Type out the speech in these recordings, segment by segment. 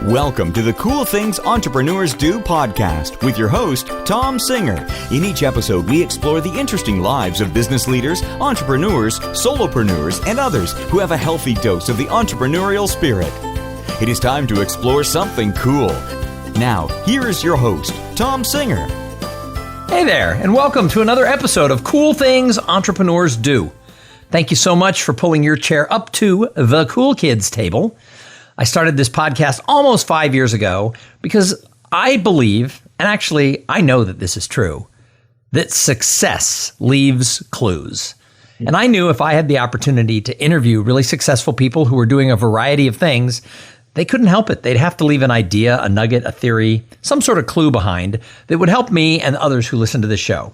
Welcome to the Cool Things Entrepreneurs Do podcast with your host, Tom Singer. In each episode, we explore the interesting lives of business leaders, entrepreneurs, solopreneurs, and others who have a healthy dose of the entrepreneurial spirit. It is time to explore something cool. Now, here is your host, Tom Singer. Hey there, and welcome to another episode of Cool Things Entrepreneurs Do. Thank you so much for pulling your chair up to the cool kids table. I started this podcast almost 5 years ago because I believe, and actually I know that this is true, that success leaves clues. And I knew if I had the opportunity to interview really successful people who were doing a variety of things, they couldn't help it. They'd have to leave an idea, a nugget, a theory, some sort of clue behind that would help me and others who listen to this show.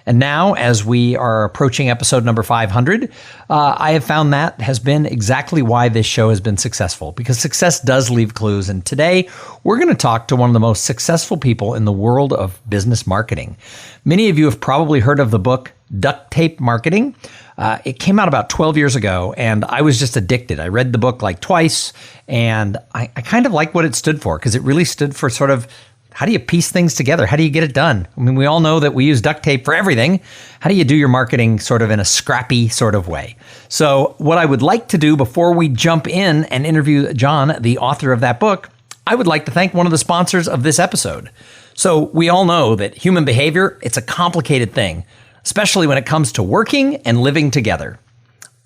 And now, as we are approaching episode number 500, I have found that has been exactly why this show has been successful, because success does leave clues. And today, we're going to talk to one of the most successful people in the world of business marketing. Many of you have probably heard of the book, Duct Tape Marketing. It came out about 12 years ago, and I was just addicted. I read the book like twice, and I kind of like what it stood for, because it really stood for sort of, how do you piece things together? How do you get it done? I mean, we all know that we use duct tape for everything. How do you do your marketing sort of in a scrappy sort of way? So what I would like to do before we jump in and interview John, the author of that book, I would like to thank one of the sponsors of this episode. So we all know that human behavior, it's a complicated thing, especially when it comes to working and living together.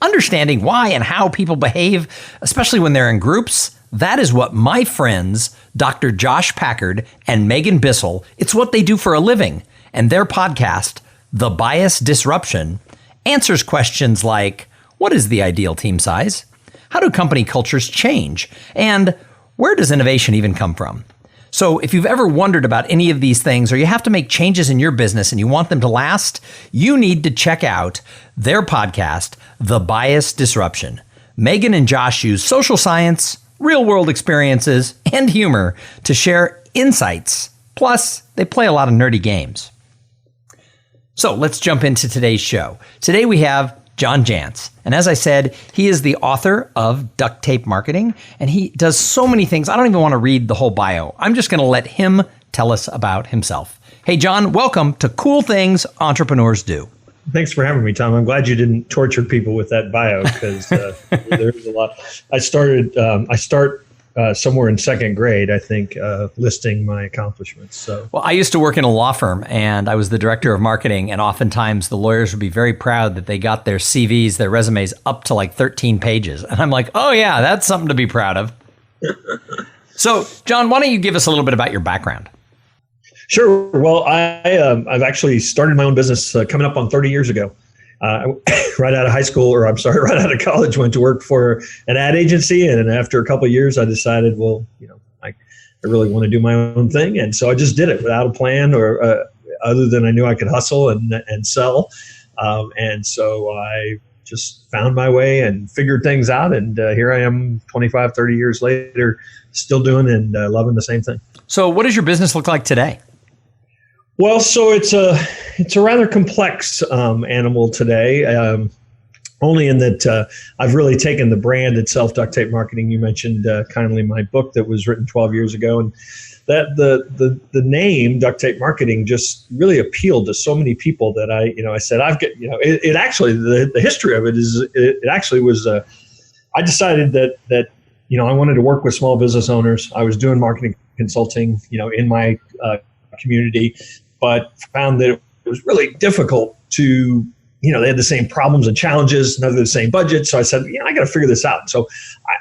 Understanding why and how people behave, especially when they're in groups, that is what my friends, Dr. Josh Packard and Megan Bissell, it's what they do for a living. And their podcast, The Bias Disruption, answers questions like, what is the ideal team size? How do company cultures change? And where does innovation even come from? So if you've ever wondered about any of these things, or you have to make changes in your business and you want them to last, you need to check out their podcast, The Bias Disruption. Megan and Josh use social science, real-world experiences, and humor to share insights. Plus, they play a lot of nerdy games. So let's jump into today's show. Today we have John Jantsch. And as I said, he is the author of Duct Tape Marketing, and he does so many things. I don't even want to read the whole bio. I'm just going to let him tell us about himself. Hey, John, welcome to Cool Things Entrepreneurs Do. Thanks for having me, Tom. I'm glad you didn't torture people with that bio, because there's a lot. I start somewhere in second grade, I think, listing my accomplishments. So, well, I used to work in a law firm, and I was the director of marketing. And oftentimes, the lawyers would be very proud that they got their CVs, their resumes, up to like 13 pages. And I'm like, oh yeah, that's something to be proud of. So, John, why don't you give us a little bit about your background? Sure. Well, I've actually started my own business coming up on 30 years ago. Right out of college, went to work for an ad agency. And after a couple of years, I decided, I really want to do my own thing. And so I just did it without a plan, or other than I knew I could hustle and sell. And so I just found my way and figured things out. And here I am 25, 30 years later, still doing and loving the same thing. So what does your business look like today? Well, so it's a rather complex animal today, only in that I've really taken the brand itself, Duct Tape Marketing. You mentioned kindly my book that was written 12 years ago, and that the name Duct Tape Marketing just really appealed to so many people that I said it actually, the history of it is it actually was I decided that I wanted to work with small business owners. I was doing marketing consulting in my community, but found that it was really difficult to, they had the same problems and challenges, none of the same budget. So I said, I got to figure this out. So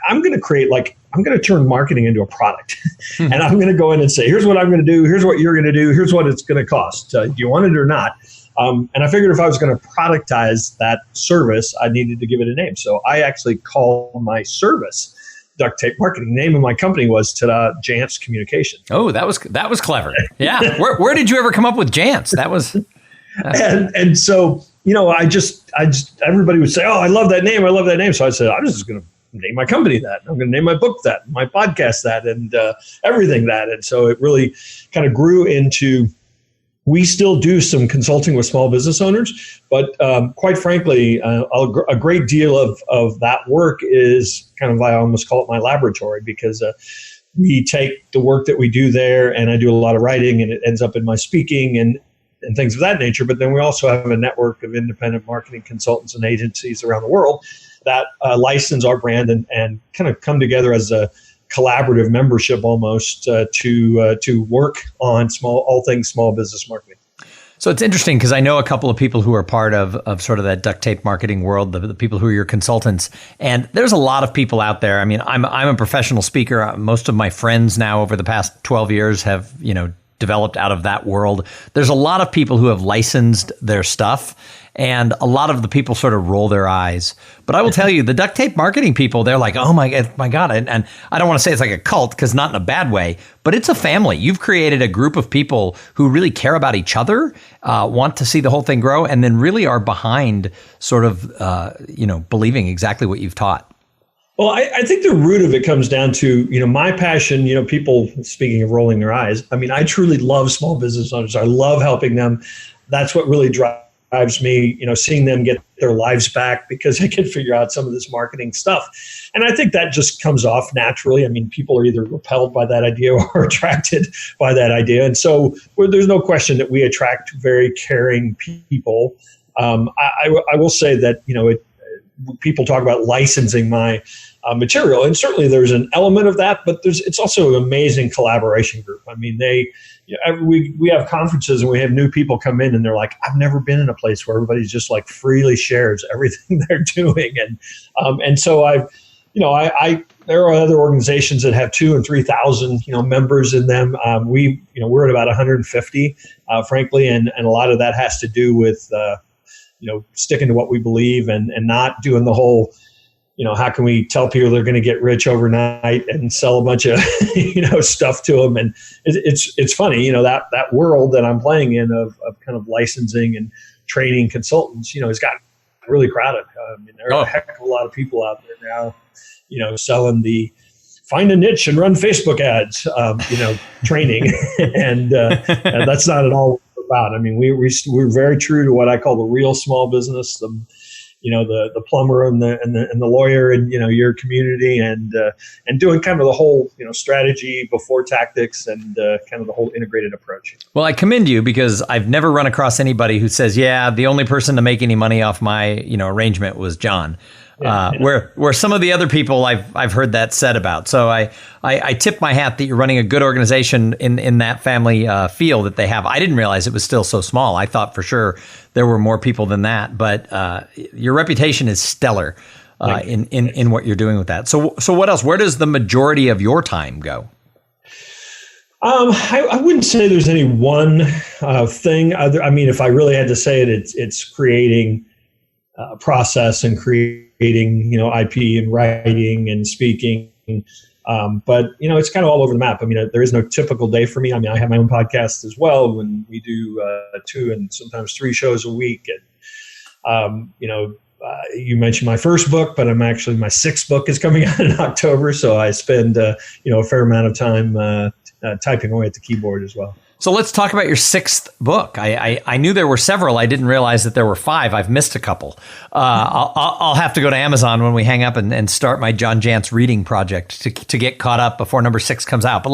I'm going to turn marketing into a product. And I'm going to go in and say, here's what I'm going to do. Here's what you're going to do. Here's what it's going to cost. Do you want it or not? And I figured if I was going to productize that service, I needed to give it a name. So I actually call my service Duct Tape Marketing. The name of my company was Jantsch Communication. Oh, that was clever. Yeah. Where did you ever come up with Jantsch? That was. And so, I just everybody would say, oh, I love that name. I love that name. So I said, I'm just going to name my company that. I'm going to name my book that, my podcast that, and everything that. And so it really kind of grew into, we still do some consulting with small business owners, but quite frankly, a great deal of that work is kind of, I almost call it my laboratory, because we take the work that we do there, and I do a lot of writing, and it ends up in my speaking and things of that nature. But then we also have a network of independent marketing consultants and agencies around the world that license our brand and kind of come together as a collaborative membership almost to work on all things small business marketing. So it's interesting because I know a couple of people who are part of sort of that duct tape marketing world, the people who are your consultants. And there's a lot of people out there. I mean, I'm a professional speaker. Most of my friends now over the past 12 years have, developed out of that world. There's a lot of people who have licensed their stuff, and a lot of the people sort of roll their eyes. But I will tell you, the duct tape marketing people, they're like, oh my God. And I don't want to say it's like a cult, because not in a bad way, but it's a family. You've created a group of people who really care about each other, want to see the whole thing grow, and then really are behind sort of, believing exactly what you've taught. Well, I think the root of it comes down to, my passion, people, speaking of rolling their eyes, I mean, I truly love small business owners. I love helping them. That's what really drives me, seeing them get their lives back, because they can figure out some of this marketing stuff. And I think that just comes off naturally. I mean, people are either repelled by that idea or attracted by that idea. And so there's no question that we attract very caring people. I will say that, people talk about licensing my material, and certainly there's an element of that, but it's also an amazing collaboration group. I mean, we have conferences and we have new people come in and they're like, I've never been in a place where everybody's just like freely shares everything they're doing. And so there are other organizations that have 2,000 and 3,000, members in them. We're at about 150, frankly, and a lot of that has to do with, sticking to what we believe and not doing the whole, how can we tell people they're going to get rich overnight and sell a bunch of, stuff to them. And it's funny, that world that I'm playing in of kind of licensing and training consultants, has gotten really crowded. There are a heck of a lot of people out there now, selling the find a niche and run Facebook ads, training. and that's not at all about. I mean, we're very true to what I call the real small business, the plumber and the lawyer and your community, and doing kind of the whole strategy before tactics, and kind of the whole integrated approach. Well, I commend you, because I've never run across anybody who says, yeah, the only person to make any money off my arrangement was John. Where some of the other people I've heard that said about. So I tip my hat that you're running a good organization in that family feel that they have. I didn't realize it was still so small. I thought for sure there were more people than that, but your reputation is stellar in what you're doing with that. So what else? Where does the majority of your time go? I wouldn't say there's any one thing. I mean, if I really had to say it, it's creating process and creating, IP and writing and speaking. But, it's kind of all over the map. I mean, there is no typical day for me. I mean, I have my own podcast as well, when we do 2 and sometimes 3 shows a week. And, you mentioned my first book, but my 6th book is coming out in October. So I spend, a fair amount of time typing away at the keyboard as well. So let's talk about your 6th book. I knew there were several. I didn't realize that there were 5. I've missed a couple. I'll have to go to Amazon when we hang up and start my John Jantz reading project to get caught up before number 6 comes out. But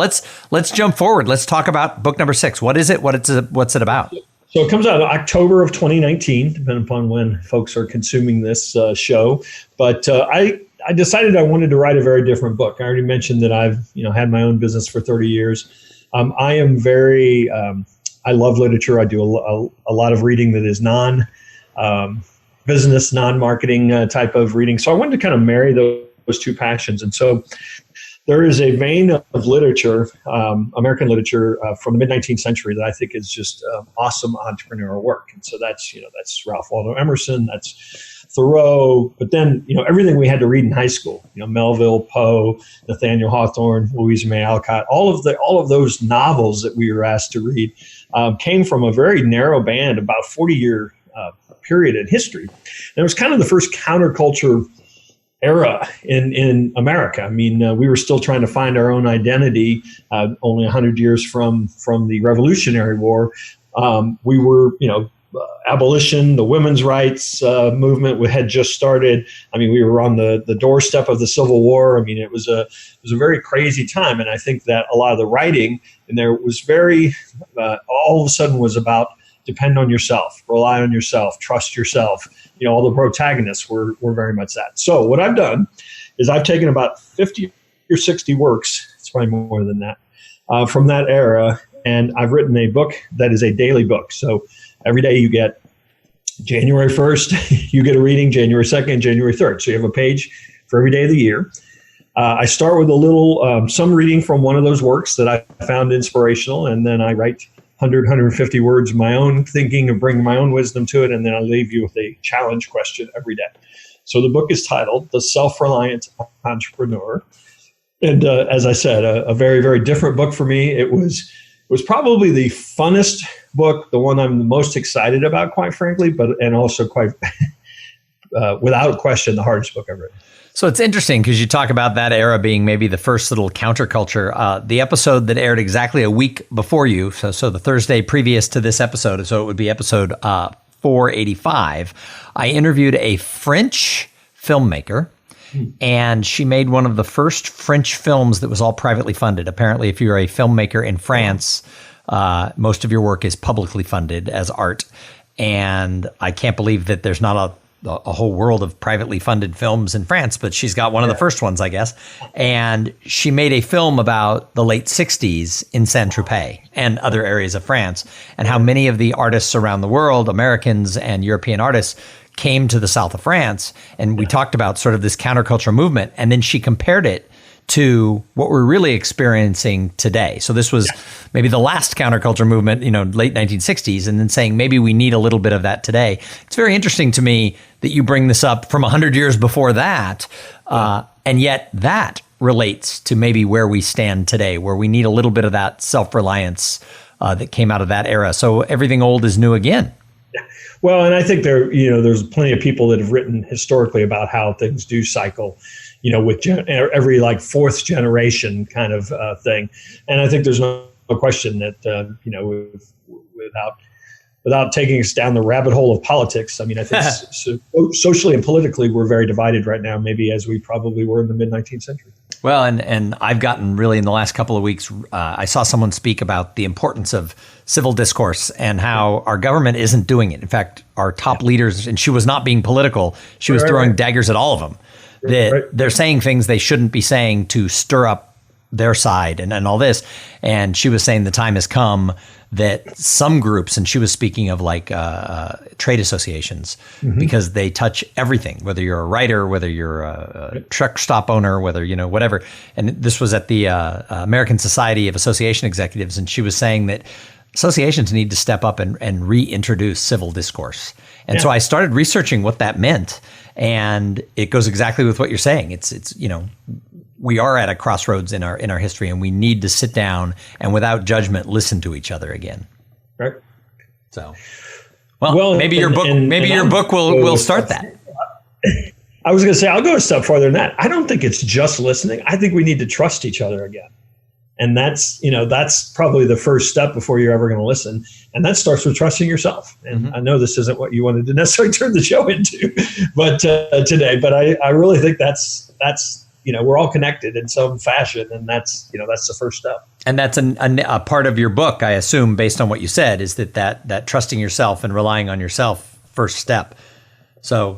let's jump forward. Let's talk about book number 6. What is it? What's it about? So it comes out in October of 2019, depending upon when folks are consuming this show. But I decided I wanted to write a very different book. I already mentioned that I've had my own business for 30 years. I am very, I love literature. I do a lot of reading that is non-business, non-marketing type of reading. So I wanted to kind of marry those two passions. And so there is a vein of literature, American literature from the mid-19th century that I think is just awesome entrepreneurial work. And so that's Ralph Waldo Emerson, that's Thoreau, but then, everything we had to read in high school, Melville, Poe, Nathaniel Hawthorne, Louisa May Alcott, all of those novels that we were asked to read came from a very narrow band, about 40-year period in history. And it was kind of the first counterculture era in America. I mean, we were still trying to find our own identity, only 100 years from the Revolutionary War. We were, abolition, the women's rights movement had just started. I mean, we were on the doorstep of the Civil War. I mean, it was a very crazy time, and I think that a lot of the writing in there was very all of a sudden was about depend on yourself, rely on yourself, trust yourself. All the protagonists were very much that. So what I've done is I've taken about 50 or 60 works. It's probably more than that from that era, and I've written a book that is a daily book. So every day you get January 1st, you get a reading, January 2nd, January 3rd. So you have a page for every day of the year. I start with a little, some reading from one of those works that I found inspirational, and then I write 100, 150 words of my own thinking and bring my own wisdom to it, and then I leave you with a challenge question every day. So the book is titled The Self-Reliant Entrepreneur. And as I said, a very, very different book for me. It was probably the funnest book, the one I'm the most excited about, quite frankly, and also quite, without question, the hardest book I've written. So it's interesting because you talk about that era being maybe the first little counterculture. The episode that aired exactly a week before you, so the Thursday previous to this episode, so it would be episode 485, I interviewed a French filmmaker, and she made one of the first French films that was all privately funded. Apparently, if you're a filmmaker in France, most of your work is publicly funded as art. And I can't believe that there's not a whole world of privately funded films in France, but she's got one of the first ones, I guess. And she made a film about the late 60s in Saint-Tropez and other areas of France, and how many of the artists around the world, Americans and European artists, came to the south of France. And we talked about sort of this counterculture movement. And then she compared it to what we're really experiencing today. So this was maybe the last counterculture movement, late 1960s, and then saying maybe we need a little bit of that today. It's very interesting to me that you bring this up from 100 years before that, and yet that relates to maybe where we stand today, where we need a little bit of that self-reliance that came out of that era. So everything old is new again. Well, and I think there's plenty of people that have written historically about how things do cycle, with every like fourth generation kind of thing. And I think there's no question that, without taking us down the rabbit hole of politics, I mean, I think socially and politically, we're very divided right now, maybe as we probably were in the mid-19th century. Well, and I've gotten really in the last couple of weeks, I saw someone speak about the importance of civil discourse and how our government isn't doing it. In fact, our top leaders, and she was not being political, she was throwing daggers at all of them. They're saying things they shouldn't be saying to stir up their side and all this. And she was saying the time has come that some groups, and she was speaking of like trade associations, because they touch everything, whether you're a writer, whether you're a truck stop owner, whether, whatever. And this was at the American Society of Association Executives. And she was saying that associations need to step up and reintroduce civil discourse. And so I started researching what that meant. And it goes exactly with what you're saying. It's we are at a crossroads in our history, and we need to sit down and without judgment listen to each other again. Right. So, well maybe your book will start that. I was going to say, I'll go a step farther than that. I don't think it's just listening. I think we need to trust each other again. And that's probably the first step before you're ever going to listen. And that starts with trusting yourself. And I know this isn't what you wanted to necessarily turn the show into, but today, but I really think that's we're all connected in some fashion, and that's the first step. And that's a part of your book, I assume, based on what you said, is that trusting yourself and relying on yourself first step. So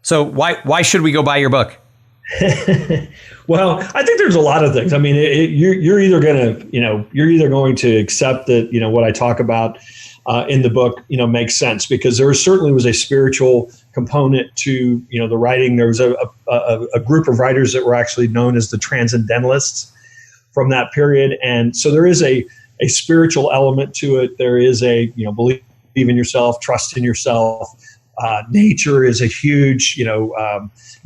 why should we go buy your book? Well, I think there's a lot of things. I mean, you're either going to accept that what I talk about in the book makes sense, because there certainly was a spiritual component to the writing. There was a group of writers that were actually known as the Transcendentalists from that period, and so there is a spiritual element to it. There is a believe in yourself, trust in yourself. Nature is a huge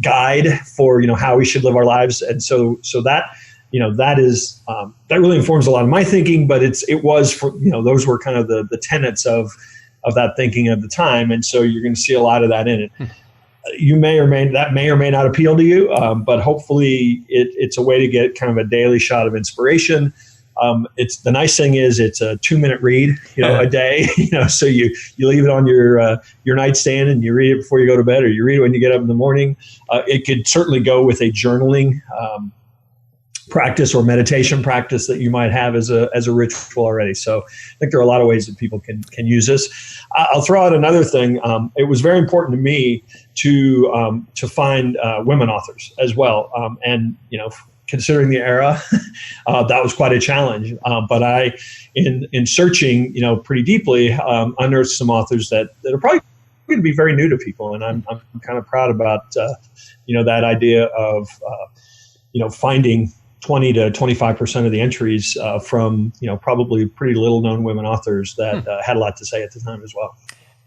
guide for how we should live our lives, and so that that is that really informs a lot of my thinking. But it was for those were kind of the tenets of that thinking at the time, and so you're going to see a lot of that in it. You may or may not appeal to you, but hopefully it's a way to get kind of a daily shot of inspiration. It's the nice thing is it's a 2-minute read, a day, so you leave it on your nightstand and you read it before you go to bed, or you read it when you get up in the morning. It could certainly go with a journaling practice or meditation practice that you might have as a ritual already. So I think there are a lot of ways that people can use this. I'll throw out another thing. It was very important to me to find women authors as well. And considering the era, that was quite a challenge. But I, in searching, pretty deeply, unearthed some authors that are probably going to be very new to people. And I'm kind of proud about, that idea of, finding 20 to 25% of the entries from, probably pretty little known women authors that had a lot to say at the time as well.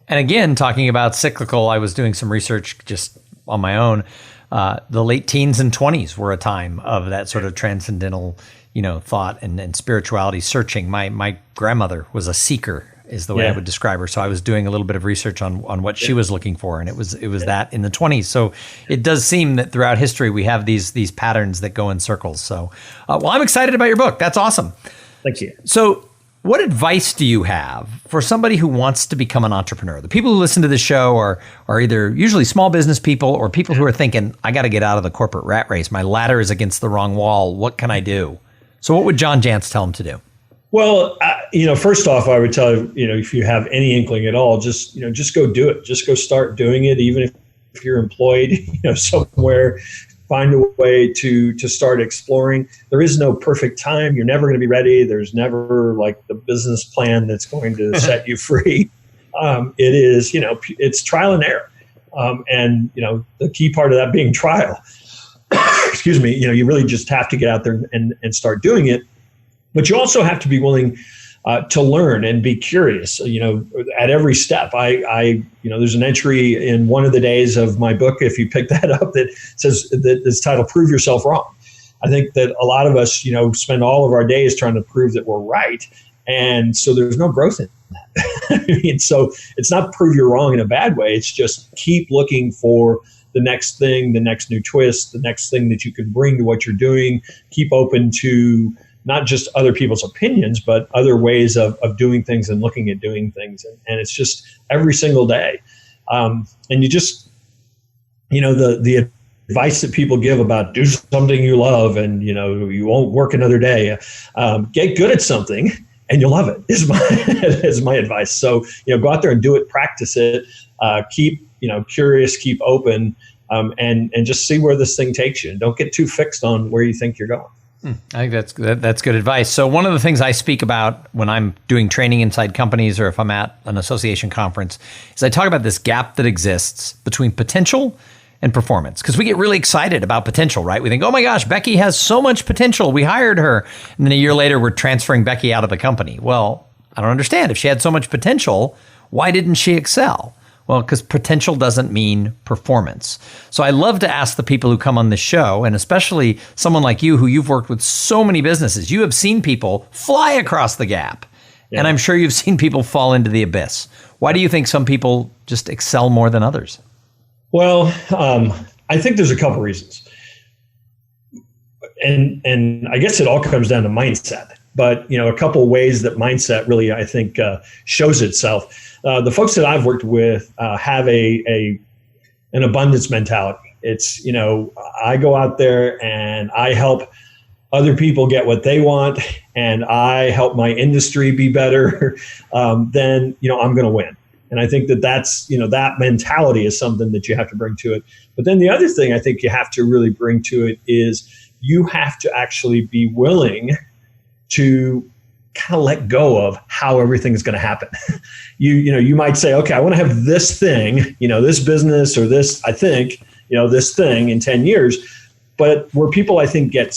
And again, talking about cyclical, I was doing some research just on my own. The late teens and 20s were a time of that sort of transcendental, thought and spirituality searching. My grandmother was a seeker, is the way I would describe her. So I was doing a little bit of research on what she was looking for, and it was that in the 20s. So it does seem that throughout history we have these patterns that go in circles. So, well, I'm excited about your book. That's awesome. Thank you. So, what advice do you have for somebody who wants to become an entrepreneur? The people who listen to this show are either usually small business people or people who are thinking, I got to get out of the corporate rat race. My ladder is against the wrong wall. What can I do? So what would John Jantsch tell them to do? Well, first off, I would tell you, if you have any inkling at all, just go do it. Just go start doing it. Even if you're employed, somewhere, find a way to start exploring. There is no perfect time. You're never going to be ready. There's never like the business plan that's going to set you free. It is, it's trial and error. And the key part of that being trial, excuse me, you really just have to get out there and start doing it. But you also have to be willing to learn and be curious, at every step. There's an entry in one of the days of my book, if you pick that up, that says that it's titled "Prove Yourself Wrong." I think that a lot of us, spend all of our days trying to prove that we're right. And so there's no growth in that. So it's not prove you're wrong in a bad way. It's just keep looking for the next thing, the next new twist, the next thing that you can bring to what you're doing. Keep open to not just other people's opinions, but other ways of doing things and looking at doing things. And it's just every single day. And you just, the advice that people give about do something you love and, you won't work another day, get good at something and you'll love it is my advice. So, go out there and do it, practice it, keep, curious, keep open, and just see where this thing takes you. And don't get too fixed on where you think you're going. I think that's good advice. So one of the things I speak about when I'm doing training inside companies or if I'm at an association conference is I talk about this gap that exists between potential and performance. Because we get really excited about potential, right? We think, oh my gosh, Becky has so much potential. We hired her. And then a year later, we're transferring Becky out of the company. Well, I don't understand. If she had so much potential, why didn't she excel? Well, because potential doesn't mean performance. So I love to ask the people who come on this show, and especially someone like you who you've worked with so many businesses, you have seen people fly across the gap. Yeah. And I'm sure you've seen people fall into the abyss. Why do you think some people just excel more than others? Well, I think there's a couple reasons. And I guess it all comes down to mindset. But, a couple ways that mindset really, I think, shows itself. The folks that I've worked with have an abundance mentality. It's, I go out there and I help other people get what they want and I help my industry be better, then, I'm going to win. And I think that's, that mentality is something that you have to bring to it. But then the other thing I think you have to really bring to it is you have to actually be willing to kind of let go of how everything is going to happen. You might say, okay, I want to have this thing, this business or this, I think, this thing in 10 years. But where people, I think, get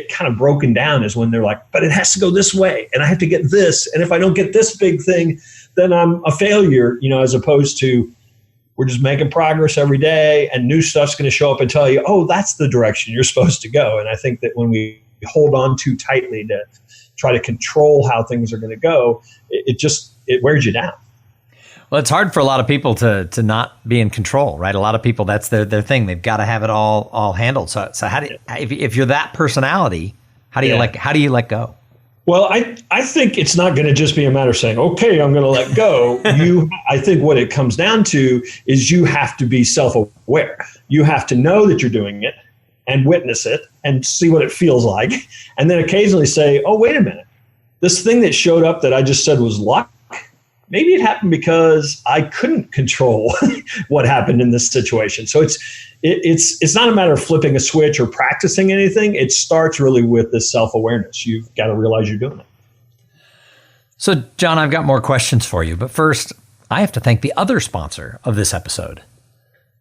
kind of broken down is when they're like, but it has to go this way and I have to get this. And if I don't get this big thing, then I'm a failure, as opposed to we're just making progress every day and new stuff's going to show up and tell you, oh, that's the direction you're supposed to go. And I think that when we hold on too tightly to try to control how things are going to go, it wears you down. Well, it's hard for a lot of people to not be in control, right? A lot of people, that's their thing. They've got to have it all handled. So how do you, if you're that personality, how do you let go? Well, I think it's not going to just be a matter of saying, okay, I'm going to let go. I think what it comes down to is you have to be self-aware. You have to know that you're doing it and witness it and see what it feels like. And then occasionally say, oh, wait a minute. This thing that showed up that I just said was luck, maybe it happened because I couldn't control what happened in this situation. So it's not a matter of flipping a switch or practicing anything. It starts really with this self-awareness. You've got to realize you're doing it. So, John, I've got more questions for you. But first, I have to thank the other sponsor of this episode.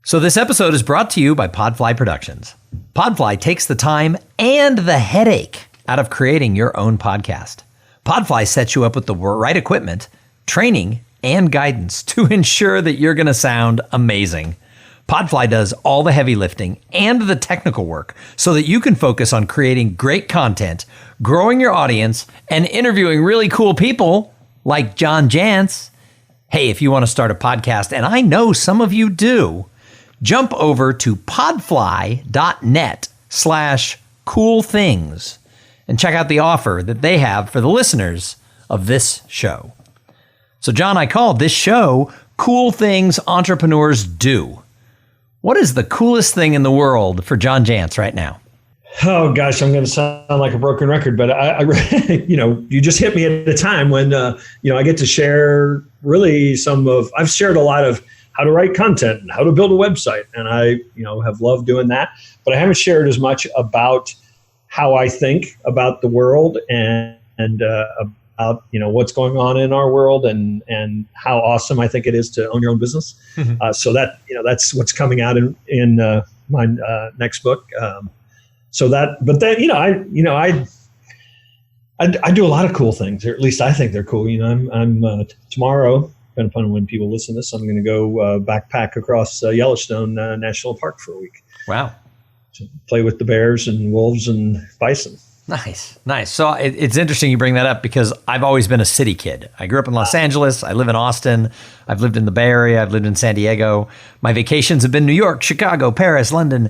So this episode is brought to you by Podfly Productions. Podfly takes the time and the headache out of creating your own podcast. Podfly sets you up with the right equipment, training, and guidance to ensure that you're going to sound amazing. Podfly does all the heavy lifting and the technical work so that you can focus on creating great content, growing your audience, and interviewing really cool people like John Jantsch. Hey, if you want to start a podcast, and I know some of you do, jump over to podfly.net/coolthings and check out the offer that they have for the listeners of this show. So, John, I called this show Cool Things Entrepreneurs Do. What is the coolest thing in the world for John Jantsch right now? Oh, gosh, I'm going to sound like a broken record, but I you just hit me at a time when, I get to share really I've shared a lot of how to write content and how to build a website. And I, have loved doing that, but I haven't shared as much about how I think about the world and about, what's going on in our world and how awesome I think it is to own your own business. Mm-hmm. So that, that's what's coming out in my next book. I do a lot of cool things, or at least I think they're cool. I'm tomorrow, depending upon when people listen to this, I'm going to go backpack across Yellowstone National Park for a week. Wow. To play with the bears and wolves and bison. Nice. So it's interesting you bring that up because I've always been a city kid. I grew up in Los Angeles. I live in Austin. I've lived in the Bay Area. I've lived in San Diego. My vacations have been New York, Chicago, Paris, London.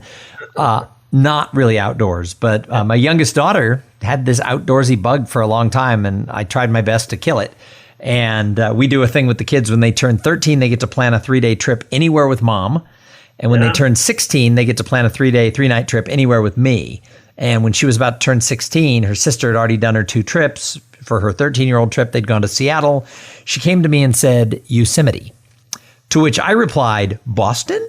Not really outdoors, but my youngest daughter had this outdoorsy bug for a long time, and I tried my best to kill it. And we do a thing with the kids when they turn 13, they get to plan a 3-day trip anywhere with mom. And when they turn 16, they get to plan a 3-day, 3-night trip anywhere with me. And when she was about to turn 16, her sister had already done her 2 trips. For her 13-year-old trip, they'd gone to Seattle. She came to me and said, Yosemite. To which I replied, Boston?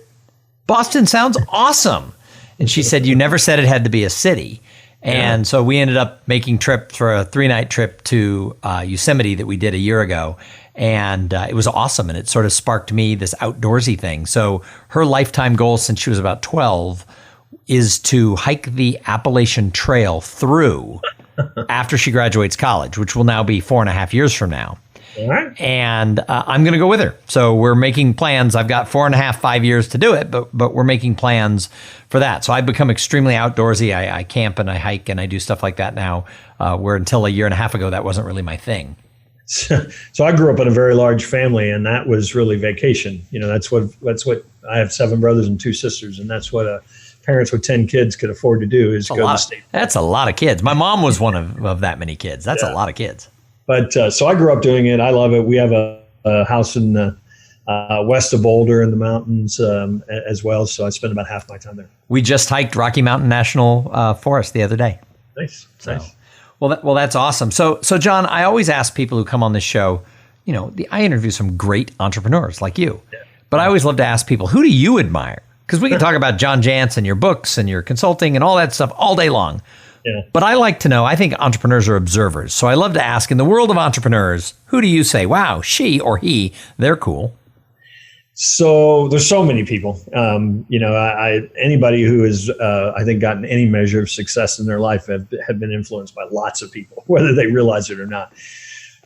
Boston sounds awesome. And she said, you never said it had to be a city. And so we ended up making trips for a 3-night trip to Yosemite that we did a year ago. And it was awesome. And it sort of sparked me this outdoorsy thing. So her lifetime goal since she was about 12 is to hike the Appalachian Trail through after she graduates college, which will now be 4.5 years from now. Right. And I'm going to go with her. So we're making plans. I've got 4.5, 5 years to do it, but we're making plans for that. So I've become extremely outdoorsy. I camp and I hike and I do stuff like that now, where until a year and a half ago, that wasn't really my thing. So I grew up in a very large family, and that was really vacation. That's what I have 7 brothers and 2 sisters, and that's what parents with 10 kids could afford to do is go to the state. That's a lot of kids. My mom was one of that many kids. That's a lot of kids. But so I grew up doing it. I love it. We have a house in west of Boulder in the mountains as well. So I spend about half my time there. We just hiked Rocky Mountain National Forest the other day. Nice. Well, that's awesome. So John, I always ask people who come on this show, I interview some great entrepreneurs like you, but I always love to ask people, who do you admire? Because we can talk about John Jantsch and your books and your consulting and all that stuff all day long. Yeah. But I like to know, I think entrepreneurs are observers. So I love to ask, in the world of entrepreneurs, who do you say, wow, she or he, they're cool? So there's so many people. Anybody who has, I think, gotten any measure of success in their life have been influenced by lots of people, whether they realize it or not.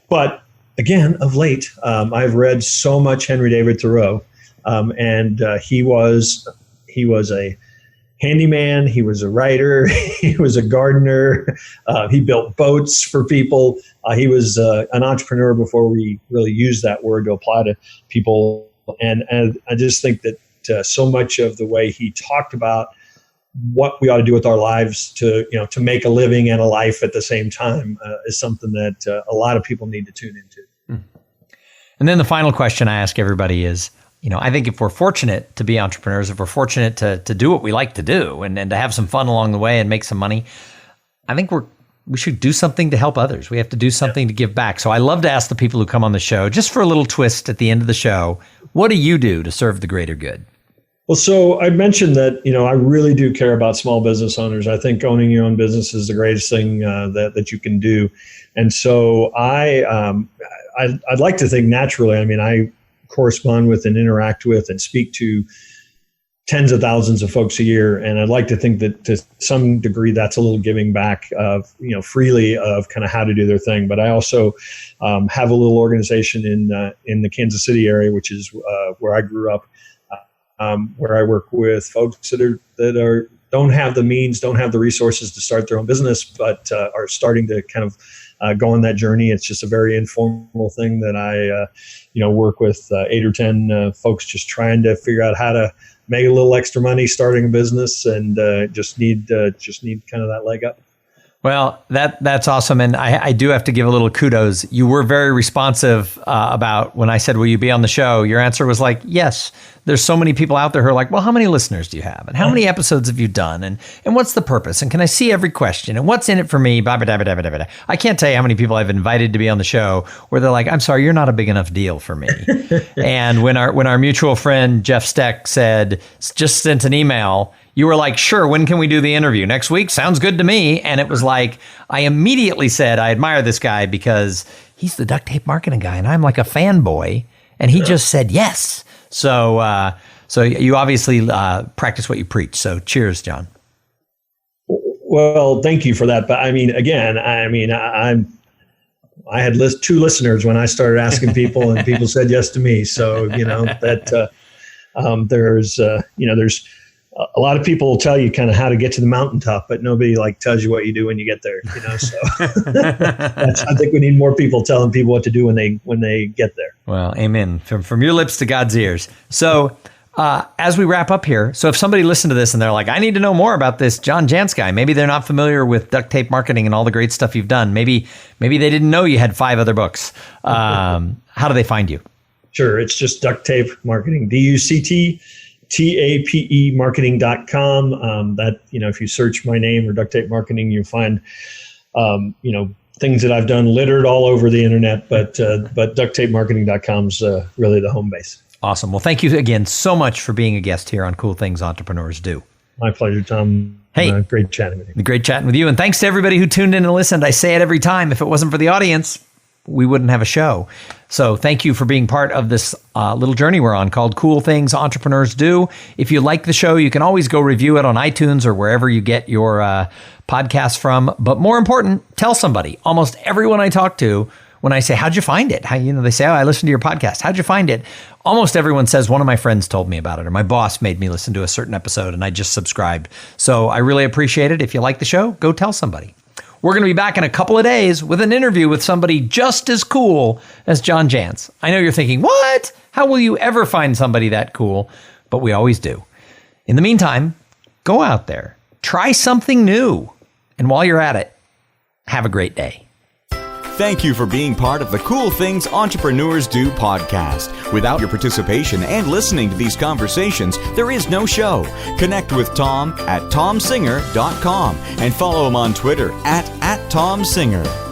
But again, of late, I've read so much Henry David Thoreau, and he was a handyman. He was a writer. He was a gardener. He built boats for people. He was an entrepreneur before we really used that word to apply to people. And I just think that so much of the way he talked about what we ought to do with our lives to make a living and a life at the same time is something that a lot of people need to tune into. And then the final question I ask everybody is, I think if we're fortunate to be entrepreneurs, if we're fortunate to do what we like to do and to have some fun along the way and make some money, I think we should do something to help others. We have to do something to give back. So I love to ask the people who come on the show, just for a little twist at the end of the show, what do you do to serve the greater good? Well, so I mentioned that, I really do care about small business owners. I think owning your own business is the greatest thing that you can do. And so I'd like to think naturally, I correspond with and interact with and speak to tens of thousands of folks a year. And I'd like to think that to some degree, that's a little giving back of, freely of kind of how to do their thing. But I also have a little organization in the Kansas City area, which is where I grew up, where I work with folks that don't have the means, don't have the resources to start their own business, but are starting to kind of go on that journey. It's just a very informal thing that I, work with 8 or 10 folks just trying to figure out how to make a little extra money starting a business and just need kind of that leg up. Well, that's awesome. And I do have to give a little kudos. You were very responsive about when I said, will you be on the show? Your answer was like, yes. There's so many people out there who are like, well, how many listeners do you have? And how many episodes have you done? And what's the purpose? And can I see every question? And what's in it for me? I can't tell you how many people I've invited to be on the show where they're like, I'm sorry, you're not a big enough deal for me. And when our mutual friend, Jeff Steck, just sent an email, you were like, sure, when can we do the interview? Next week? Sounds good to me. And it was like, I immediately said, I admire this guy because he's the duct tape marketing guy. And I'm like a fanboy. And he just said yes. So you obviously practice what you preach. So cheers, John. Well, thank you for that. But I had 2 listeners when I started asking people, and people said yes to me. So that there's a lot of people will tell you kind of how to get to the mountaintop, but nobody tells you what you do when you get there. So I think we need more people telling people what to do when they get there. Well, amen. From your lips to God's ears. So as we wrap up here, so if somebody listened to this and they're like, I need to know more about this John Jantsch guy, maybe they're not familiar with duct tape marketing and all the great stuff you've done. Maybe they didn't know you had 5 other books. How do they find you? Sure. It's just Duct Tape Marketing, DUCTTAPE marketing.com. That, if you search my name or Duct Tape Marketing, you'll find, things that I've done littered all over the internet, but ducttapemarketing.com is really the home base. Awesome. Well, thank you again so much for being a guest here on Cool Things Entrepreneurs Do. My pleasure, Tom. Hey, great chatting with you. Great chatting with you. And thanks to everybody who tuned in and listened. I say it every time. If it wasn't for the audience, we wouldn't have a show. So thank you for being part of this little journey we're on called Cool Things Entrepreneurs Do. If you like the show, you can always go review it on iTunes or wherever you get your podcasts from. But more important, tell somebody. Almost everyone I talk to, when I say, how'd you find it? They say, I listened to your podcast. How'd you find it? Almost everyone says, one of my friends told me about it, or my boss made me listen to a certain episode and I just subscribed. So I really appreciate it. If you like the show, go tell somebody. We're going to be back in a couple of days with an interview with somebody just as cool as John Jantsch. I know you're thinking, what? How will you ever find somebody that cool? But we always do. In the meantime, go out there, try something new. And while you're at it, have a great day. Thank you for being part of the Cool Things Entrepreneurs Do podcast. Without your participation and listening to these conversations, there is no show. Connect with Tom at tomsinger.com and follow him on Twitter at TomSinger.